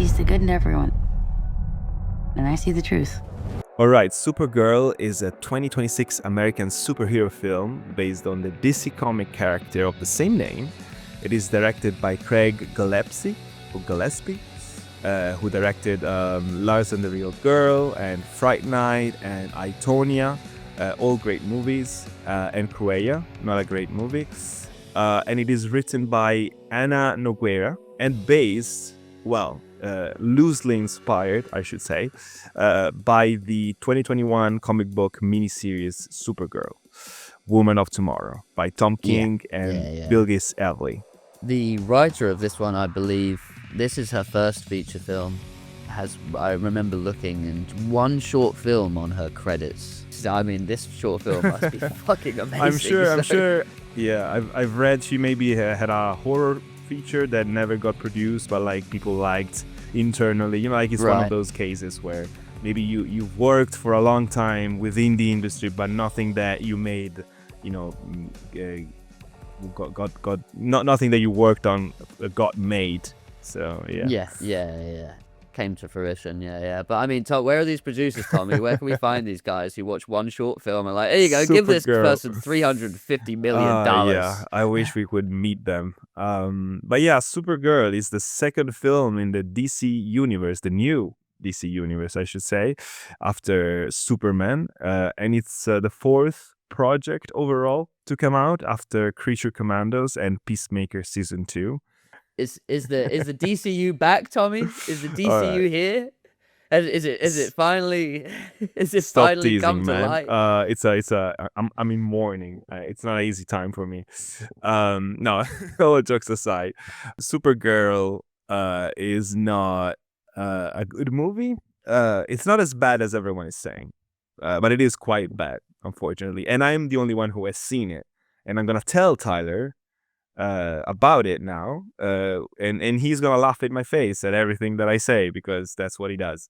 sees the good in everyone. And I see the truth. Alright, Supergirl is a 2026 American superhero film based on the DC comic character of the same name. It is directed by Craig Gillespie, who directed Lars and the Real Girl and Fright Night and I, Tonya, all great movies, and Cruella, not a great movie. And it is written by Ana Nogueira and based, loosely inspired, I should say, by the 2021 comic book miniseries Supergirl, Woman of Tomorrow, by Tom King and Bilgis Evely. The writer of this one, I believe, this is her first feature film. I remember looking, and one short film on her credits. I mean, this short film must be fucking amazing. I'm sure. Yeah, I've read she maybe had a horror feature that never got produced, but like people liked internally. You know, like it's one of those cases where maybe you've worked for a long time within the industry, but nothing that you made, nothing that you worked on got made. So yeah, came to fruition. But I mean, Tom, where are these producers, Tommy? Where can we find these guys who watch one short film and like, here you go, give this person $350 million? Yeah, I wish we could meet them. But yeah, Supergirl is the second film in the DC universe, the new DC universe, I should say, after Superman, and it's the fourth project overall to come out after Creature Commandos and Peacemaker Season 2. Is the DCU back, Tommy? Is the DCU here? Is it finally Stop teasing, come to man. light? I'm in mourning. It's not an easy time for me. No, all jokes aside, Supergirl is not a good movie. It's not as bad as everyone is saying, but it is quite bad, unfortunately. And I'm the only one who has seen it, and I'm gonna tell Tyler about it now, and he's gonna laugh in my face at everything that I say because that's what he does.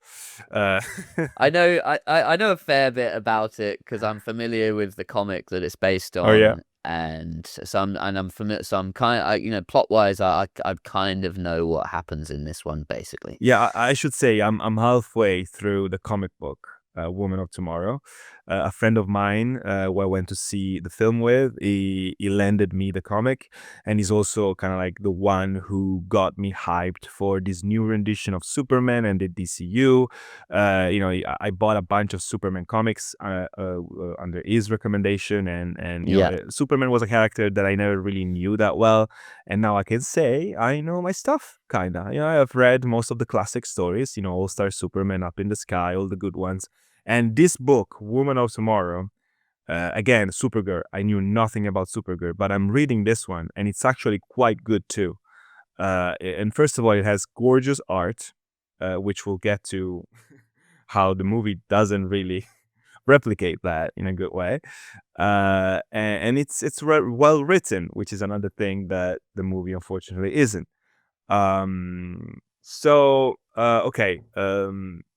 I know a fair bit about it because I'm familiar with the comic that it's based on. Oh yeah. And I'm familiar. So I'm kind of, plot wise, I kind of know what happens in this one basically. Yeah, I should say I'm halfway through the comic book, Woman of Tomorrow. A friend of mine who I went to see the film with, he lended me the comic, and he's also kind of like the one who got me hyped for this new rendition of Superman and the DCU. I bought a bunch of Superman comics under his recommendation, and Superman was a character that I never really knew that well, and now I can say I know my stuff, kinda. I've read most of the classic stories, All-Star Superman, Up in the Sky, all the good ones. And this book, Woman of Tomorrow, again, Supergirl, I knew nothing about Supergirl, but I'm reading this one, and it's actually quite good too. And first of all, it has gorgeous art, which we'll get to how the movie doesn't really replicate that in a good way. And it's well written, which is another thing that the movie unfortunately isn't.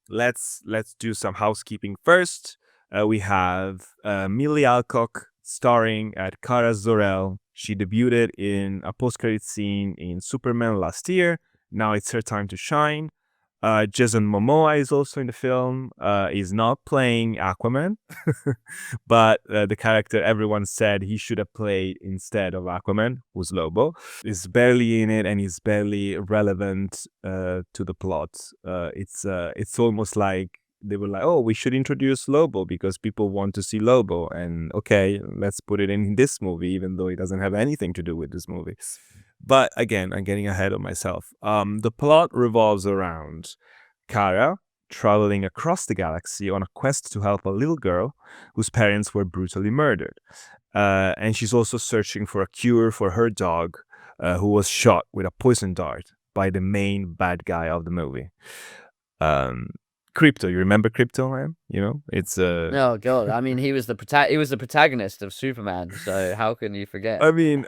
Let's do some housekeeping first. We have Millie Alcock starring at Kara Zor-El. She debuted in a post-credit scene in Superman last year. Now it's her time to shine. Jason Momoa is also in the film. He's not playing Aquaman, but the character everyone said he should have played instead of Aquaman, who's Lobo, is barely in it, and he's barely relevant to the plot. It's almost like they were like, oh, we should introduce Lobo because people want to see Lobo, and okay, let's put it in this movie, even though it doesn't have anything to do with this movie. But again, I'm getting ahead of myself. The plot revolves around Kara traveling across the galaxy on a quest to help a little girl whose parents were brutally murdered. And she's also searching for a cure for her dog, who was shot with a poison dart by the main bad guy of the movie. Crypto. You remember Crypto, man? You know, it's Oh god, I mean, he was the protagonist of Superman, so how can you forget? I mean,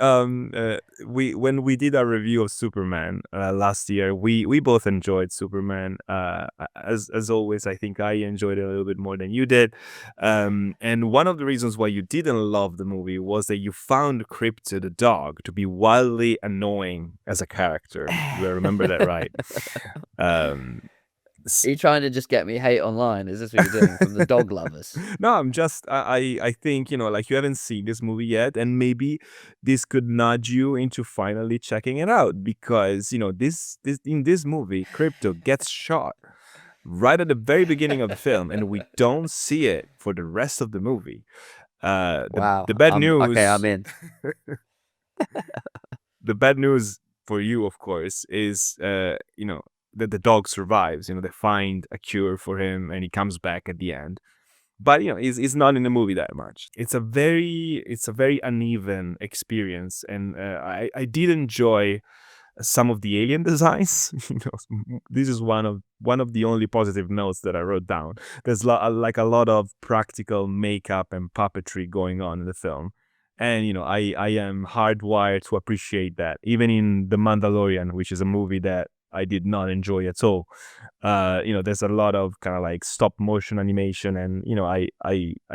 when we did our review of Superman last year, we both enjoyed Superman. As always, I think I enjoyed it a little bit more than you did. And one of the reasons why you didn't love the movie was that you found Crypto the dog to be wildly annoying as a character. Do I remember that right? Um, Are you trying to just get me hate online? Is this what you're doing from the dog lovers? No, I'm just I think, you know, like you haven't seen this movie yet, and maybe this could nudge you into finally checking it out because, you know, this in this movie, Crypto gets shot right at the very beginning of the film, and we don't see it for the rest of the movie. Wow. The bad Okay, I'm news in. the bad news for you, of course, is you know, that the dog survives. You know, they find a cure for him and he comes back at the end. But you know, he's not in the movie that much. It's a very uneven experience, and I did enjoy some of the alien designs. You know, this is one of the only positive notes that I wrote down. There's like a lot of practical makeup and puppetry going on in the film. And you know, I am hardwired to appreciate that, even in The Mandalorian, which is a movie that I did not enjoy at all. You know, there's a lot of kind of like stop motion animation, and you know, I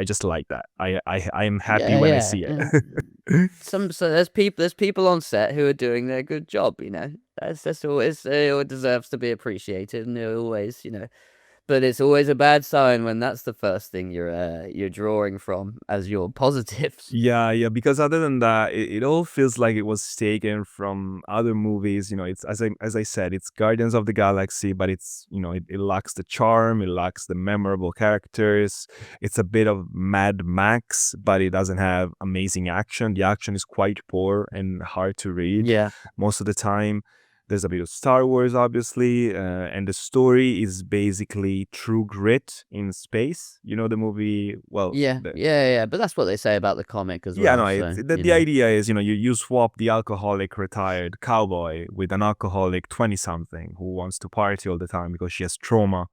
just like that. I am happy Yeah, when I yeah. see it. So there's people on set who are doing their good job, you know. That's always it always deserves to be appreciated, and it always, you know. But it's always a bad sign when that's the first thing you're drawing from as your positives. Yeah, because other than that, it all feels like it was taken from other movies. You know, it's as I said, it's Guardians of the Galaxy, but it's, you know, it lacks the charm, it lacks the memorable characters. It's a bit of Mad Max, but it doesn't have amazing action. The action is quite poor and hard to read Yeah, most of the time. There's a bit of Star Wars, obviously, and the story is basically True Grit in space. You know the movie? Well, yeah. But that's what they say about the comic as yeah, well. no, So the, you the know, idea is, you know, you swap the alcoholic retired cowboy with an alcoholic 20-something who wants to party all the time because she has trauma.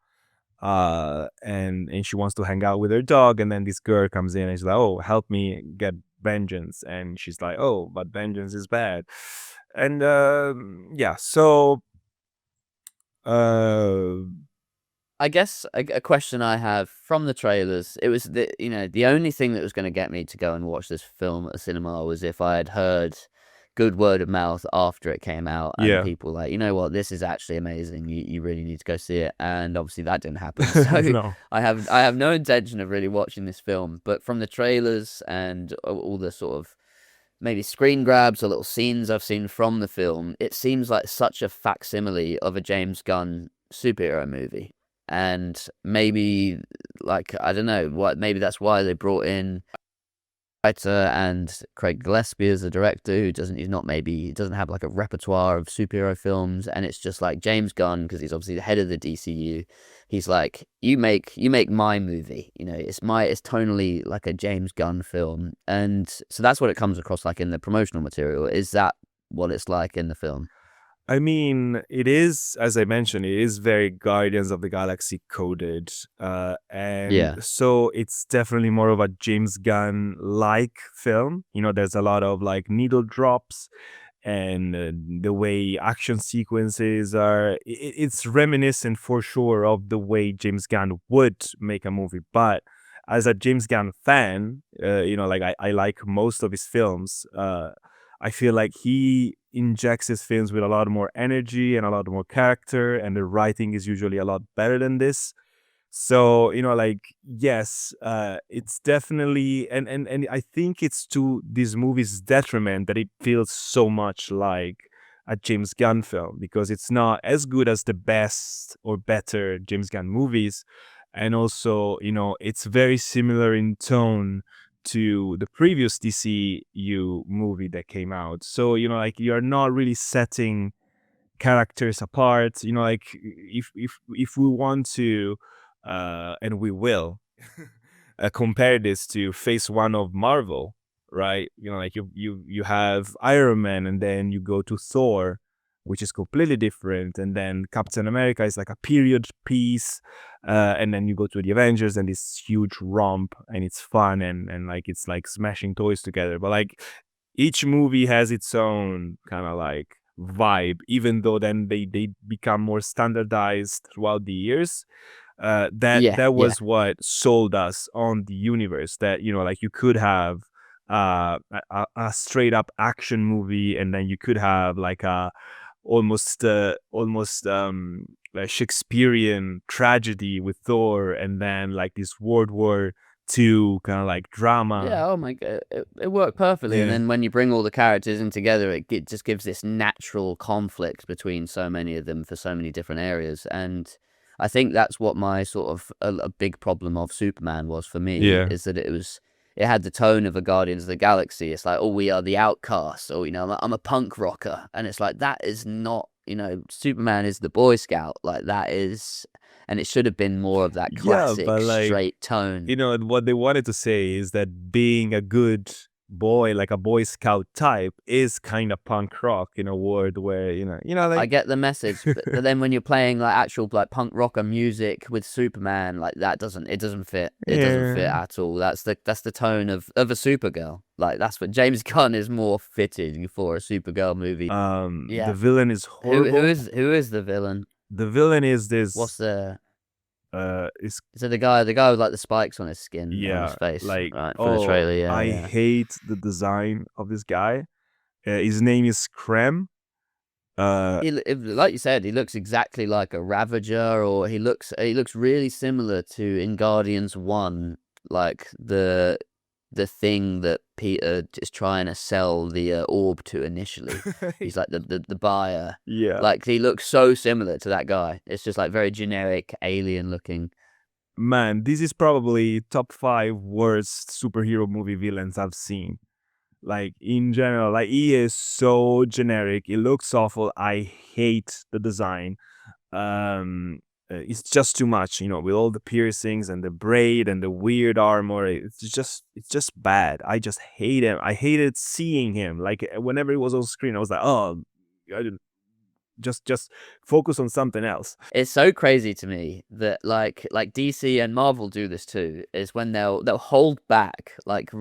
And she wants to hang out with her dog, and then this girl comes in and she's like, "Oh, help me get vengeance," and she's like, "Oh, but vengeance is bad," and yeah, so uh, I guess a question I have from the trailers, it was the only thing that was going to get me to go and watch this film at the cinema was if I had heard good word of mouth after it came out and yeah, people like, you know what, this is actually amazing. You really need to go see it. And obviously that didn't happen. So no, I have no intention of really watching this film, but from the trailers and all the sort of maybe screen grabs or little scenes I've seen from the film, it seems like such a facsimile of a James Gunn superhero movie. And maybe, like, I don't know, maybe that's why they brought in writer and Craig Gillespie as the director, he doesn't have like a repertoire of superhero films, and it's just like James Gunn, because he's obviously the head of the DCU. He's like, you make my movie, you know, it's tonally like a James Gunn film, and so that's what it comes across like in the promotional material. Is that what it's like in the film? I mean, it is, as I mentioned, it is very Guardians of the Galaxy coded. And Yeah, so it's definitely more of a James Gunn-like film. You know, there's a lot of like needle drops, and the way action sequences are, it's reminiscent for sure of the way James Gunn would make a movie. But as a James Gunn fan, you know, like I like most of his films. I feel like he injects his films with a lot more energy and a lot more character, and the writing is usually a lot better than this. So, you know, like, yes, it's definitely, and I think it's to this movie's detriment that it feels so much like a James Gunn film, because it's not as good as the best or better James Gunn movies. And also, you know, it's very similar in tone to the previous DCU movie that came out. So, you know, like, you're not really setting characters apart. You know, like, if we want to, and we will, compare this to Phase One of Marvel, right? You know, like, you have Iron Man, and then you go to Thor, which is completely different. And then Captain America is like a period piece. And then you go to the Avengers and this huge romp, and it's fun and like it's like smashing toys together. But like each movie has its own kind of like vibe, even though then they become more standardized throughout the years. That was what sold us on the universe, that like you could have a straight up action movie, and then you could have like a almost like Shakespearean tragedy with Thor, and then like this World War II kind of like drama. Yeah, oh my god, it worked perfectly. Yeah. And then when you bring all the characters in together, it just gives this natural conflict between so many of them for so many different areas. And I think that's what my sort of a big problem of Superman was for me, is that it had the tone of a Guardians of the Galaxy. It's like, oh, we are the outcasts, or I'm a punk rocker, and it's like, that is not, Superman is the Boy Scout, like that is. And it should have been more of that classic, straight tone. What they wanted to say is that being a good boy, like a Boy Scout type, is kind of punk rock in a world where, like... I get the message, but then when you're playing like actual like punk rocker music with Superman, like it doesn't fit. It doesn't fit at all. That's the tone of a Supergirl. Like that's what James Gunn is more fitted for, a Supergirl movie. The villain is horrible. Who is the villain? The villain is this... What's the... is it the guy with like the spikes on his skin, on his face, like, right, for the trailer? I hate the design of this guy. His name is Krem. Like you said, he looks exactly like a Ravager, or he looks really similar to, in Guardians 1, like the thing that Peter is trying to sell the orb to initially. He's like the buyer. Yeah. Like he looks so similar to that guy. It's just like very generic alien looking. Man, this is probably top 5 worst superhero movie villains I've seen. Like in general, like he is so generic. It looks awful. I hate the design. It's just too much, with all the piercings and the braid and the weird armor. It's just bad. I just hate him. I hated seeing him. Like whenever he was on screen, I was like, oh, I didn't. Just focus on something else. It's so crazy to me that like DC and Marvel do this too, is when they'll hold back like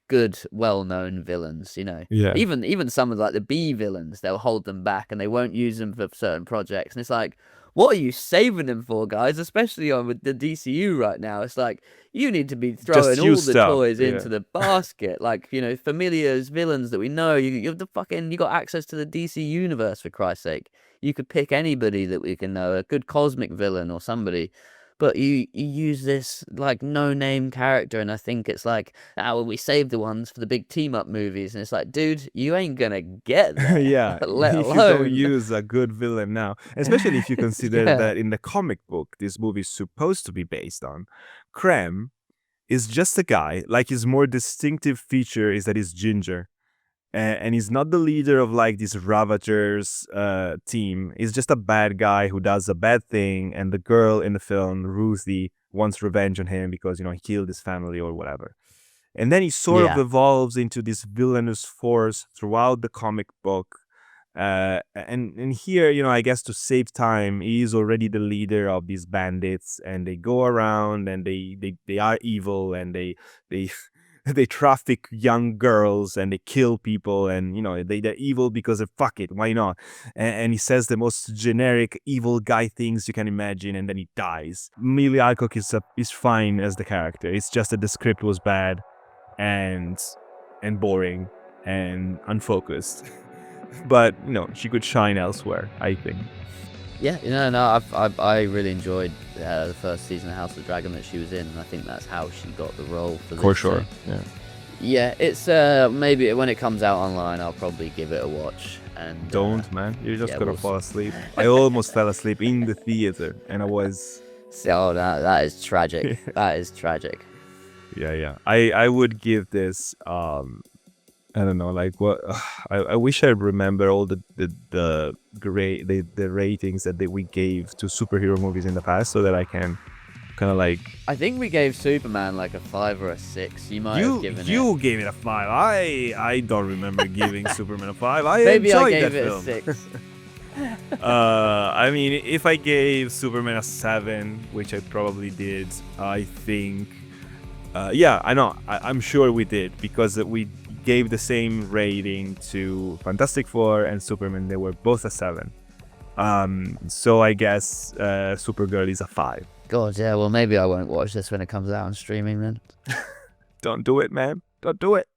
good well-known villains, Yeah. Even some of like the B villains, they'll hold them back and they won't use them for certain projects. And it's like, what are you saving them for, guys? Especially on with the DCU right now. It's like, you need to be throwing all the toys into the basket. Like, familiars, villains that we know. You got access to the DC universe, for Christ's sake. You could pick anybody that we can know, a good cosmic villain or somebody. But you use this like no-name character, and I think it's like, we save the ones for the big team-up movies, and it's like, dude, you ain't gonna get there. Yeah, let if alone you don't use a good villain now, especially if you consider that in the comic book this movie is supposed to be based on, Krem is just a guy. Like his more distinctive feature is that he's ginger. And he's not the leader of like this Ravagers team. He's just a bad guy who does a bad thing, and the girl in the film, Ruthie, wants revenge on him because he killed his family or whatever. And then he sort of evolves into this villainous force throughout the comic book. And here, I guess to save time, he is already the leader of these bandits, and they go around and they are evil, and they they traffic young girls and they kill people, and they're evil because of fuck it, why not? And he says the most generic evil guy things you can imagine, and then he dies. Millie Alcock is fine as the character. It's just that the script was bad and boring and unfocused. But she could shine elsewhere, I think. Yeah, no, I really enjoyed the first season of House of the Dragon that she was in, and I think that's how she got the role for this. For sure, thing. Yeah, it's maybe when it comes out online, I'll probably give it a watch. And don't, man, you're just gonna fall asleep. I almost fell asleep in the theater, and I was. So that is tragic. That is tragic. Yeah. I would give this. I don't know, like what I wish I remember all the ratings that we gave to superhero movies in the past, so that I can kind of like. I think we gave Superman like a 5 or a 6. You might have given it. You gave it a 5. I don't remember giving Superman a 5. Maybe enjoyed I gave that it film. a 6. I mean, if I gave Superman a 7, which I probably did, I think, yeah, I know, I'm sure we did, because we gave the same rating to Fantastic Four and Superman. They were both a 7. So I guess Supergirl is a 5. God, yeah, well, maybe I won't watch this when it comes out on streaming then. Don't do it, man. Don't do it.